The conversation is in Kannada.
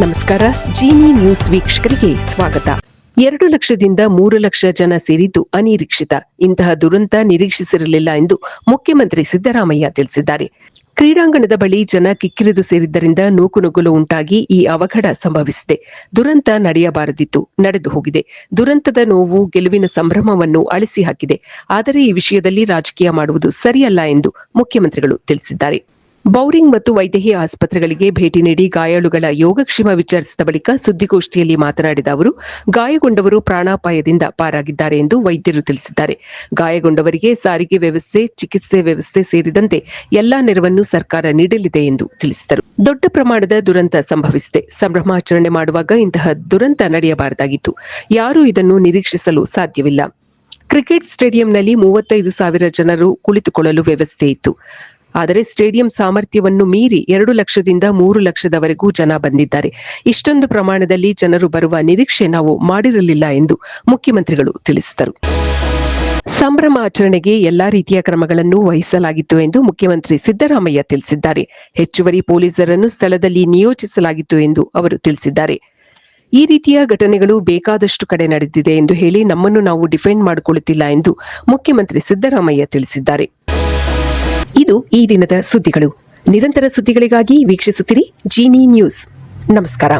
ನಮಸ್ಕಾರ. ಜಿನಿ ನ್ಯೂಸ್ ವೀಕ್ಷಕರಿಗೆ ಸ್ವಾಗತ. 2 ಲಕ್ಷದಿಂದ 3 ಲಕ್ಷ ಜನ ಸೇರಿದ್ದು ಅನಿರೀಕ್ಷಿತ. ಇಂತಹ ದುರಂತ ನಿರೀಕ್ಷಿಸಿರಲಿಲ್ಲ ಎಂದು ಮುಖ್ಯಮಂತ್ರಿ ಸಿದ್ದರಾಮಯ್ಯ ತಿಳಿಸಿದ್ದಾರೆ. ಕ್ರೀಡಾಂಗಣದ ಬಳಿ ಜನ ಕಿಕ್ಕಿರಿದು ಸೇರಿದ್ದರಿಂದ ನೂಕುನುಗ್ಗಲು ಉಂಟಾಗಿ ಈ ಅವಘಡ ಸಂಭವಿಸಿದೆ. ದುರಂತ ನಡೆಯಬಾರದಿತ್ತು, ನಡೆದು ಹೋಗಿದೆ. ದುರಂತದ ನೋವು ಗೆಲುವಿನ ಸಂಭ್ರಮವನ್ನು ಅಳಿಸಿ ಹಾಕಿದೆ. ಆದರೆ ಈ ವಿಷಯದಲ್ಲಿ ರಾಜಕೀಯ ಮಾಡುವುದು ಸರಿಯಲ್ಲ ಎಂದು ಮುಖ್ಯಮಂತ್ರಿಗಳು ತಿಳಿಸಿದ್ದಾರೆ. ಬೌರಿಂಗ್ ಮತ್ತು ವೈದೇಹಿ ಆಸ್ಪತ್ರೆಗಳಿಗೆ ಭೇಟಿ ನೀಡಿ ಗಾಯಾಳುಗಳ ಯೋಗಕ್ಷೇಮ ವಿಚಾರಿಸಿದ ಬಳಿಕ ಸುದ್ದಿಗೋಷ್ಠಿಯಲ್ಲಿ ಮಾತನಾಡಿದ ಅವರು, ಗಾಯಗೊಂಡವರು ಪ್ರಾಣಾಪಾಯದಿಂದ ಪಾರಾಗಿದ್ದಾರೆ ಎಂದು ವೈದ್ಯರು ತಿಳಿಸಿದ್ದಾರೆ. ಗಾಯಗೊಂಡವರಿಗೆ ಸಾರಿಗೆ ವ್ಯವಸ್ಥೆ, ಚಿಕಿತ್ಸೆ ವ್ಯವಸ್ಥೆ ಸೇರಿದಂತೆ ಎಲ್ಲಾ ನೆರವನ್ನು ಸರ್ಕಾರ ನೀಡಲಿದೆ ಎಂದು ತಿಳಿಸಿದರು. ದೊಡ್ಡ ಪ್ರಮಾಣದ ದುರಂತ ಸಂಭವಿಸಿದೆ. ಸಂಭ್ರಮಾಚರಣೆ ಮಾಡುವಾಗ ಇಂತಹ ದುರಂತ ನಡೆಯಬಾರದಾಗಿತ್ತು. ಯಾರೂ ಇದನ್ನು ನಿರೀಕ್ಷಿಸಲು ಸಾಧ್ಯವಿಲ್ಲ. ಕ್ರಿಕೆಟ್ ಸ್ಟೇಡಿಯಂನಲ್ಲಿ 35,000 ಜನರು ಕುಳಿತುಕೊಳ್ಳಲು ವ್ಯವಸ್ಥೆ ಇತ್ತು. ಆದರೆ ಸ್ಟೇಡಿಯಂ ಸಾಮರ್ಥ್ಯವನ್ನು ಮೀರಿ 2 ಲಕ್ಷದಿಂದ 3 ಲಕ್ಷದವರೆಗೂ ಜನ ಬಂದಿದ್ದಾರೆ. ಇಷ್ಟೊಂದು ಪ್ರಮಾಣದಲ್ಲಿ ಜನರು ಬರುವ ನಿರೀಕ್ಷೆ ನಾವು ಮಾಡಿರಲಿಲ್ಲ ಎಂದು ಮುಖ್ಯಮಂತ್ರಿಗಳು ತಿಳಿಸಿದರು. ಸಂಭ್ರಮ ಆಚರಣೆಗೆ ಎಲ್ಲಾ ರೀತಿಯ ಕ್ರಮಗಳನ್ನು ವಹಿಸಲಾಗಿತ್ತು ಎಂದು ಮುಖ್ಯಮಂತ್ರಿ ಸಿದ್ದರಾಮಯ್ಯ ತಿಳಿಸಿದ್ದಾರೆ. ಹೆಚ್ಚುವರಿ ಪೊಲೀಸರನ್ನು ಸ್ಥಳದಲ್ಲಿ ನಿಯೋಜಿಸಲಾಗಿತ್ತು ಎಂದು ಅವರು ತಿಳಿಸಿದ್ದಾರೆ. ಈ ರೀತಿಯ ಘಟನೆಗಳು ಬೇಕಾದಷ್ಟು ಕಡೆ ನಡೆದಿದೆ ಎಂದು ಹೇಳಿ ನಮ್ಮನ್ನು ನಾವು ಡಿಫೆಂಡ್ ಮಾಡಿಕೊಳ್ಳುತ್ತಿಲ್ಲ ಎಂದು ಮುಖ್ಯಮಂತ್ರಿ ಸಿದ್ದರಾಮಯ್ಯ ತಿಳಿಸಿದ್ದಾರೆ. ಇದು ಈ ದಿನದ ಸುದ್ದಿಗಳು. ನಿರಂತರ ಸುದ್ದಿಗಳಿಗಾಗಿ ವೀಕ್ಷಿಸುತ್ತಿರಿ ಜಿನಿ ನ್ಯೂಸ್. ನಮಸ್ಕಾರ.